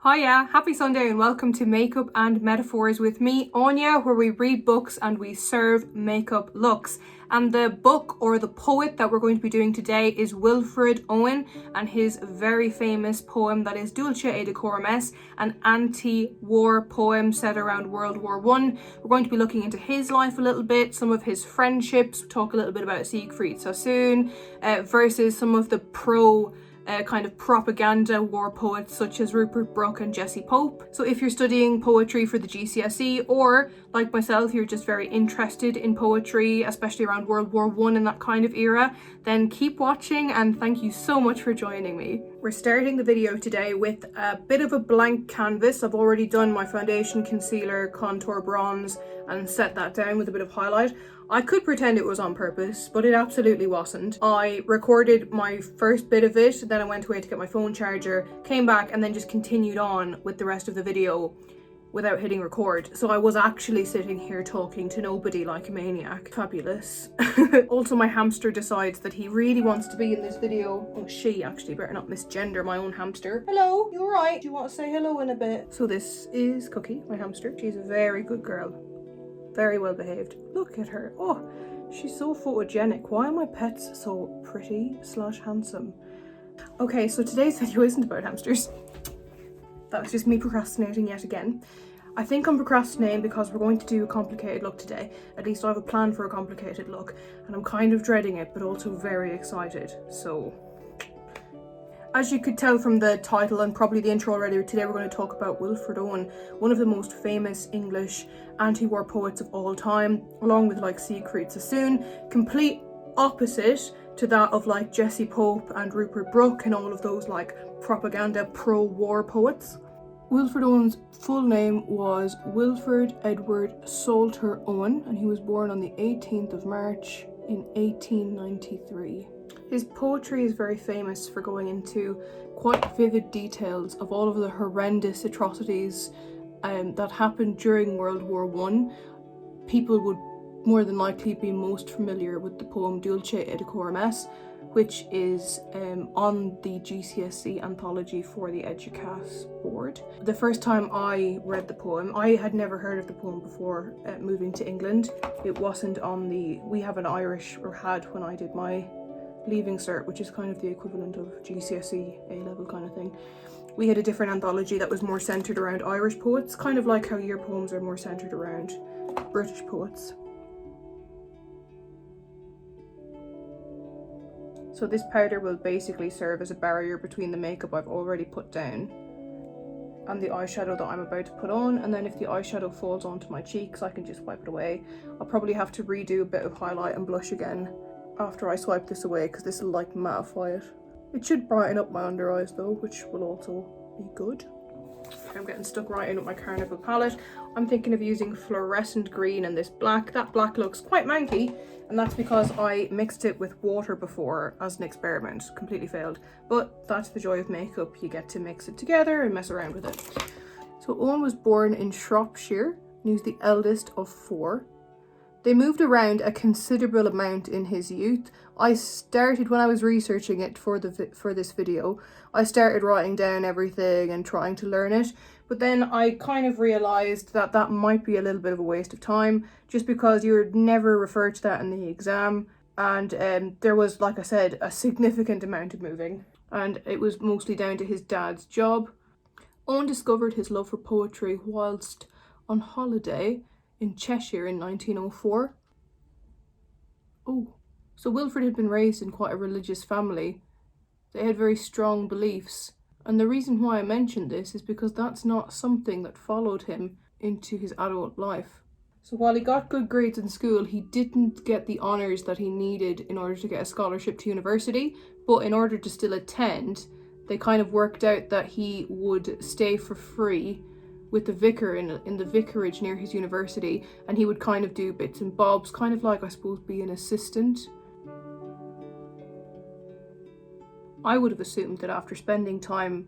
Hiya, happy Sunday and welcome to Makeup and Metaphors with me, Anya, where we read books and we serve makeup looks. And the book or the poet that we're going to be doing today is Wilfred Owen and his very famous poem that is Dulce et Decorum est, an anti-war poem set around World War I. We're going to be looking into his life a little bit, some of his friendships, talk a little bit about Siegfried Sassoon versus some of the kind of propaganda war poets such as Rupert Brooke and Jessie Pope. So if you're studying poetry for the GCSE, or like myself, you're just very interested in poetry, especially around World War I and that kind of era, then keep watching and thank you so much for joining me. We're starting the video today with a bit of a blank canvas. I've already done my foundation, concealer, contour, bronze and set that down with a bit of highlight. I could pretend it was on purpose, but it absolutely wasn't. I recorded my first bit of it, then I went away to get my phone charger, came back and then just continued on with the rest of the video without hitting record. So I was actually sitting here talking to nobody like a maniac. Fabulous. Also, my hamster decides that he really wants to be in this video. Oh, she actually, better not misgender my own hamster. Hello, you alright? Do you want to say hello in a bit? So this is Cookie, my hamster. She's a very good girl. Very well behaved. Look at her. Oh, she's so photogenic. Why are my pets so pretty / handsome? Okay, so today's video isn't about hamsters. That was just me procrastinating yet again. I think I'm procrastinating because we're going to do a complicated look today. At least I have a plan for a complicated look and I'm kind of dreading it, but also very excited. So as you could tell from the title and probably the intro already, today we're going to talk about Wilfred Owen, one of the most famous English anti-war poets of all time, along with like Siegfried Sassoon, complete opposite to that of like Jessie Pope and Rupert Brooke and all of those like propaganda pro-war poets. Wilfred Owen's full name was Wilfred Edward Salter Owen and he was born on the 18th of March in 1893. His poetry is very famous for going into quite vivid details of all of the horrendous atrocities that happened during World War I. People would more than likely be most familiar with the poem Dulce et Decorum est, which is on the GCSE Anthology for the Eduqas board. The first time I read the poem, I had never heard of the poem before moving to England. It wasn't on we have an Irish, or had when I did my Leaving Cert, which is kind of the equivalent of GCSE A-level kind of thing. We had a different anthology that was more centred around Irish poets, kind of like how your poems are more centred around British poets. So this powder will basically serve as a barrier between the makeup I've already put down and the eyeshadow that I'm about to put on, and then if the eyeshadow falls onto my cheeks I can just wipe it away. I'll probably have to redo a bit of highlight and blush again after I swipe this away because this will like mattify it. It should brighten up my under eyes though, which will also be good. I'm getting stuck right in with my Carival palette. I'm thinking of using fluorescent green and this black. That black looks quite manky and that's because I mixed it with water before as an experiment. Completely failed, but that's the joy of makeup. You get to mix it together and mess around with it. So Owen was born in Shropshire and he was the eldest of 4. They moved around a considerable amount in his youth. I started, when I was researching it for this video, I started writing down everything and trying to learn it. But then I kind of realised that that might be a little bit of a waste of time, just because you're never referred to that in the exam. And there was, like I said, a significant amount of moving. And it was mostly down to his dad's job. Owen discovered his love for poetry whilst on holiday in Cheshire in 1904. Oh, so Wilfred had been raised in quite a religious family. They had very strong beliefs. And the reason why I mentioned this is because that's not something that followed him into his adult life. So while he got good grades in school, he didn't get the honours that he needed in order to get a scholarship to university. But in order to still attend, they kind of worked out that he would stay for free with the vicar in the vicarage near his university, and he would kind of do bits and bobs, kind of like, I suppose, be an assistant. I would have assumed that after spending time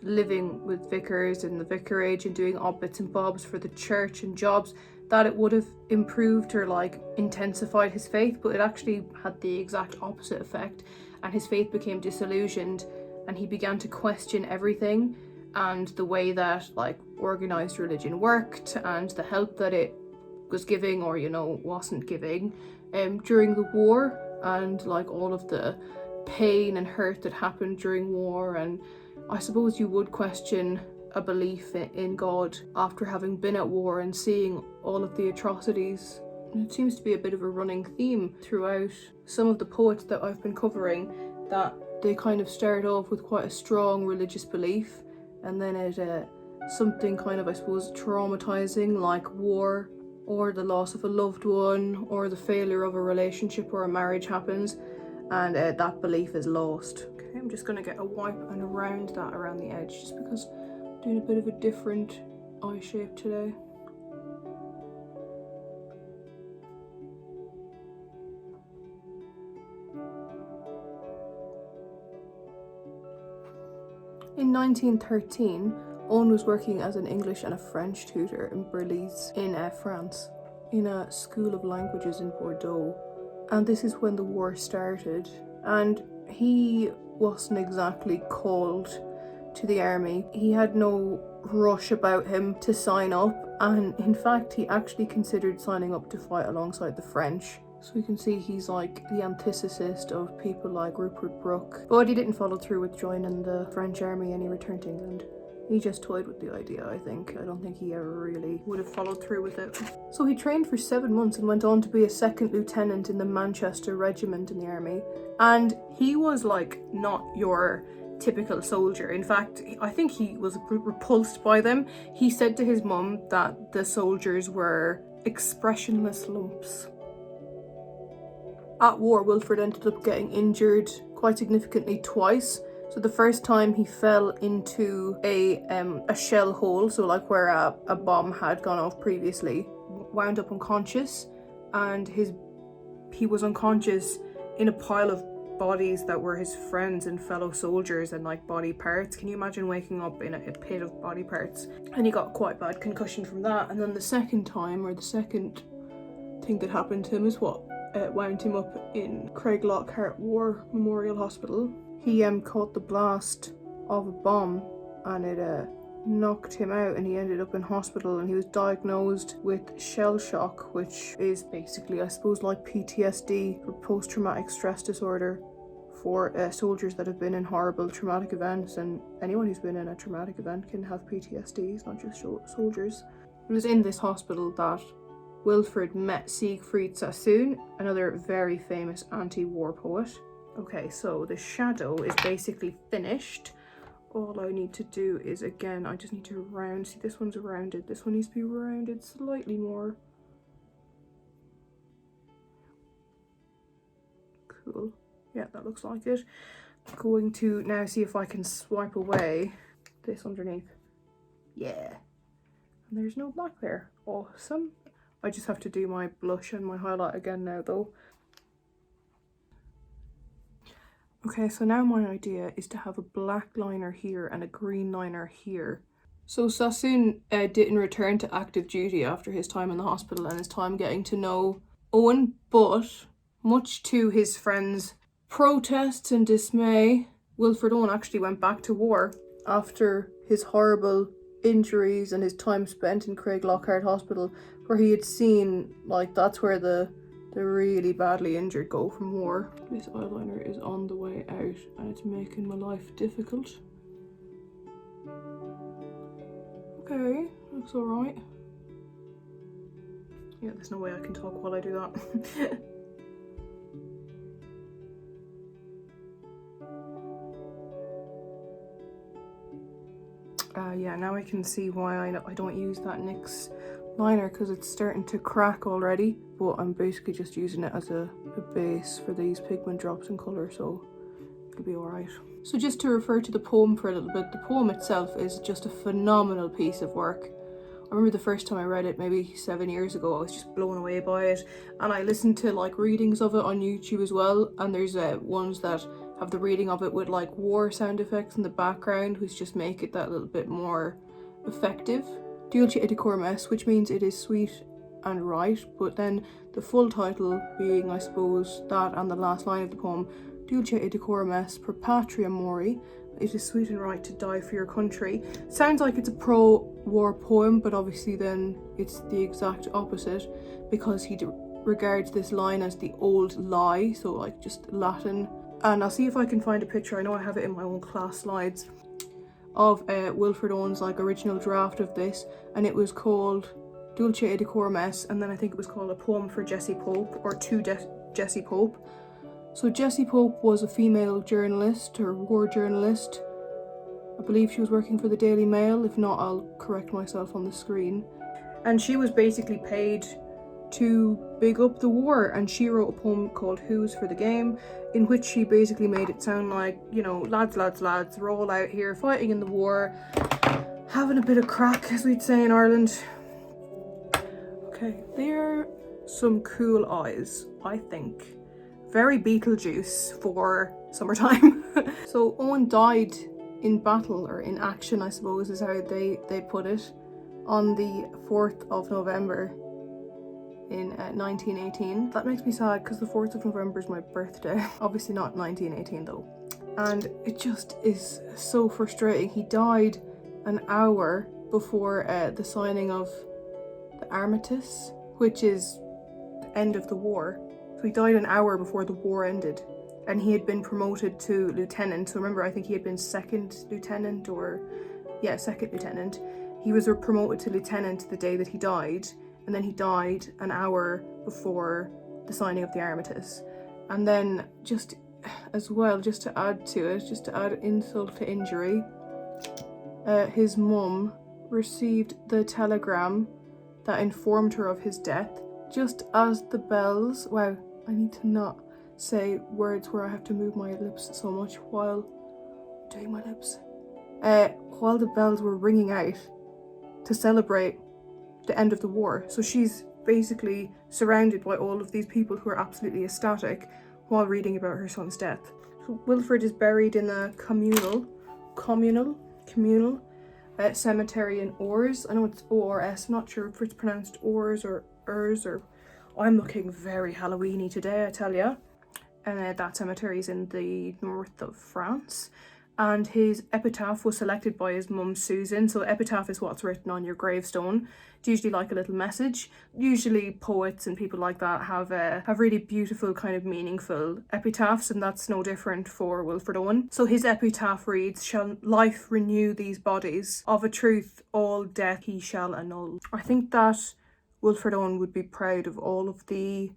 living with vicars in the vicarage and doing odd bits and bobs for the church and jobs, that it would have improved or like intensified his faith, but it actually had the exact opposite effect, and his faith became disillusioned and he began to question everything. and the way that like organized religion worked and the help that it was giving or, you know, wasn't giving during the war, and like all of the pain and hurt that happened during war. And I suppose you would question a belief in God after having been at war and seeing all of the atrocities. It seems to be a bit of a running theme throughout some of the poets that I've been covering, that they kind of start off with quite a strong religious belief, and then it something kind of, I suppose, traumatizing like war or the loss of a loved one or the failure of a relationship or a marriage happens, and that belief is lost. Okay, I'm just going to get a wipe and round that around the edge, just because I'm doing a bit of a different eye shape today. In 1913, Owen was working as an English and a French tutor in Belize in France, in a school of languages in Bordeaux. And this is when the war started, and he wasn't exactly called to the army. He had no rush about him to sign up, and in fact he actually considered signing up to fight alongside the French. So you can see he's like the antithesis of people like Rupert Brooke. But he didn't follow through with joining the French army and he returned to England. He just toyed with the idea, I think. I don't think he ever really would have followed through with it. So he trained for 7 months and went on to be a second lieutenant in the Manchester Regiment in the army. And he was like not your typical soldier. In fact, I think he was repulsed by them. He said to his mum that the soldiers were expressionless lumps. At war, Wilfred ended up getting injured quite significantly twice. So the first time he fell into a shell hole, so like where a bomb had gone off previously, wound up unconscious, and he was unconscious in a pile of bodies that were his friends and fellow soldiers and like body parts. Can you imagine waking up in a pit of body parts? And he got quite bad concussion from that. And then the second time, or the second thing that happened to him, is what wound him up in Craiglockhart War Memorial Hospital. He caught the blast of a bomb and it knocked him out, and he ended up in hospital, and he was diagnosed with shell shock, which is basically, I suppose, like PTSD, or post-traumatic stress disorder, for soldiers that have been in horrible traumatic events. And anyone who's been in a traumatic event can have PTSD, it's not just soldiers. It was in this hospital that Wilfred met Siegfried Sassoon, another very famous anti-war poet. Okay, so the shadow is basically finished. All I need to do is, again, I just need to round. See, this one's rounded. This one needs to be rounded slightly more. Cool. Yeah, that looks like it. I'm going to now see if I can swipe away this underneath. Yeah. And there's no black there. Awesome. I just have to do my blush and my highlight again now though. Okay, so now my idea is to have a black liner here and a green liner here. So Sassoon didn't return to active duty after his time in the hospital and his time getting to know Owen, but much to his friends' protests and dismay, Wilfred Owen actually went back to war after his horrible injuries and his time spent in Craiglockhart Hospital, where he had seen, like, that's where the really badly injured go from war. This eyeliner is on the way out and it's making my life difficult. Okay, looks alright. Yeah, there's no way I can talk while I do that. Yeah, now I can see why I don't use that NYX liner, because it's starting to crack already, but I'm basically just using it as a base for these pigment drops in colour, so it'll be alright. So just to refer to the poem for a little bit, the poem itself is just a phenomenal piece of work. I remember the first time I read it, maybe 7 years ago, I was just blown away by it, and I listened to like readings of it on YouTube as well, and there's ones that have the reading of it with like war sound effects in the background, which just make it that little bit more effective. Dulce et Decorum est, which means it is sweet and right, but then the full title being, I suppose, that and the last line of the poem, Dulce et Decorum est per patria mori, It is sweet and right to die for your country. Sounds like it's a pro-war poem, but obviously then it's the exact opposite, because he regards this line as the old lie, so like just Latin. And I'll see if I can find a picture, I know I have it in my own class slides, of Wilfred Owen's like original draft of this, and it was called Dulce et Decorum est, and then I think it was called A Poem for Jessie Pope, or to Jessie Pope. So Jessie Pope was a female journalist, or war journalist. I believe she was working for the Daily Mail, if not I'll correct myself on the screen. And she was basically paid to big up the war, and she wrote a poem called Who's for the Game, in which she basically made it sound like, you know, lads, we're all out here fighting in the war, having a bit of crack, as we'd say in Ireland. Okay, they're some cool eyes, I think. Very Beetlejuice for summertime. So Owen died in battle, or in action I suppose is how they put it, on the 4th of November in 1918. That makes me sad because the 4th of November is my birthday. Obviously not 1918 though. And it just is so frustrating. He died an hour before the signing of the armistice, which is the end of the war. So he died an hour before the war ended, and he had been promoted to lieutenant. So remember, I think he had been second lieutenant. He was promoted to lieutenant the day that he died, and then he died an hour before the signing of the armistice. And then just as well, just to add insult to injury, his mum received the telegram that informed her of his death just as the bells, wow, I need to not say words where I have to move my lips so much while doing my lips. While the bells were ringing out to celebrate the end of the war. So she's basically surrounded by all of these people who are absolutely ecstatic while reading about her son's death. So Wilfred is buried in a communal cemetery in Ors. I know it's O-R-S, I'm not sure if it's pronounced Ors or Urs, or I'm looking very Halloween-y today, I tell ya. And that cemetery is in the north of France. And his epitaph was selected by his mum Susan. So epitaph is what's written on your gravestone. It's usually like a little message. Usually poets and people like that have really beautiful, kind of meaningful epitaphs, and that's no different for Wilfred Owen. So his epitaph reads, "Shall life renew these bodies? Of a truth, all death he shall annul." I think that Wilfred Owen would be proud of all of the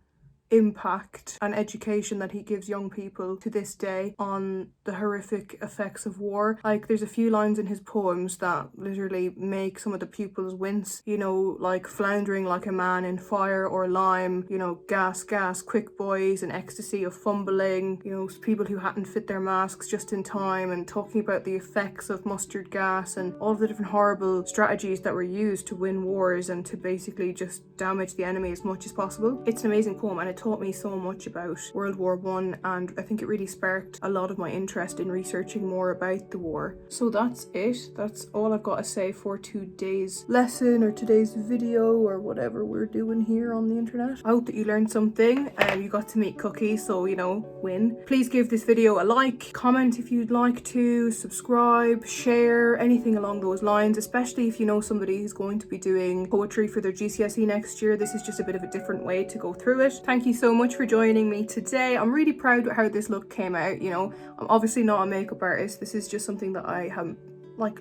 impact and education that he gives young people to this day on the horrific effects of war. Like, there's a few lines in his poems that literally make some of the pupils wince, you know, like floundering like a man in fire or lime, you know, gas, quick boys and ecstasy of fumbling, you know, people who hadn't fit their masks just in time, and talking about the effects of mustard gas and all of the different horrible strategies that were used to win wars and to basically just damage the enemy as much as possible. It's an amazing poem, and it taught me so much about World War I, and I think it really sparked a lot of my interest in researching more about the war. So that's it. That's all I've got to say for today's lesson, or today's video, or whatever we're doing here on the internet. I hope that you learned something and you got to meet Cookie, so, you know, win. Please give this video a like, comment if you'd like to, subscribe, share, anything along those lines, especially if you know somebody who's going to be doing poetry for their GCSE next year. This is just a bit of a different way to go through it. Thank you so much for joining me today. I'm really proud of how this look came out. You know, I'm obviously not a makeup artist. This is just something that I have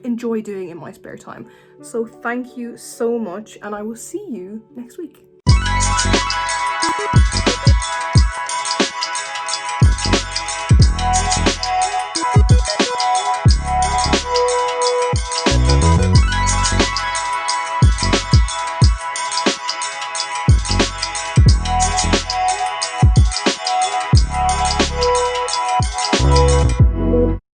enjoy doing in my spare time. So thank you so much, and I will see you next week.